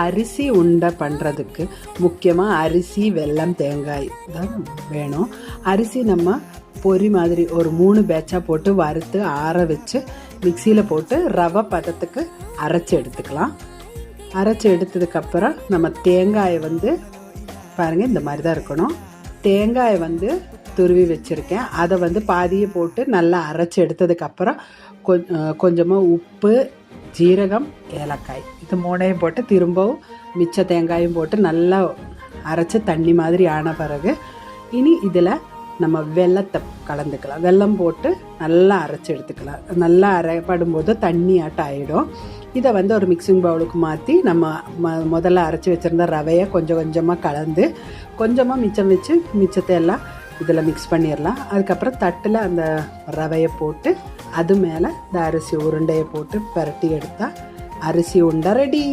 அரிசி உண்டை பண்ணுறதுக்கு முக்கியமாக அரிசி, வெல்லம், தேங்காய் தான் வேணும். அரிசி நம்ம பொரி மாதிரி ஒரு 3 பேட்சாக போட்டு வறுத்து ஆற வச்சு மிக்சியில் போட்டு ரவை பதத்துக்கு அரைச்சி எடுத்துக்கலாம். அரைச்சி எடுத்ததுக்கப்புறம் நம்ம தேங்காயை பாருங்கள் இந்த மாதிரி தான் இருக்கணும். தேங்காயை துருவி வச்சுருக்கேன். அதை பாதியை போட்டு நல்லா அரைச்சி எடுத்ததுக்கப்புறம் கொஞ்சமாக உப்பு, ஜீரகம், ஏலக்காய் இது 3ஐயும் போட்டு திரும்பவும் மிச்ச தேங்காயும் போட்டு நல்லா அரைச்சி தண்ணி மாதிரி ஆன பிறகு இனி இதில் நம்ம வெல்லத்தை கலந்துக்கலாம். வெல்லம் போட்டு நல்லா அரைச்சி எடுத்துக்கலாம். நல்லா அரைப்படும்போது தண்ணி ஆட்டம் ஆகிடும். இதை ஒரு மிக்சிங் பவுலுக்கு மாற்றி நம்ம முதல்ல அரைச்சி வச்சுருந்த ரவையை கொஞ்சம் கொஞ்சமாக கலந்து கொஞ்சமாக மிச்சம் வச்சு மிச்சத்தை எல்லாம் இதில் மிக்ஸ் பண்ணிடலாம். அதுக்கப்புறம் தட்டில் அந்த ரவையை போட்டு அது மேலே இந்த அரிசி உருண்டையை போட்டு பரட்டி எடுத்தால் அரிசி உண்டை ரெடி.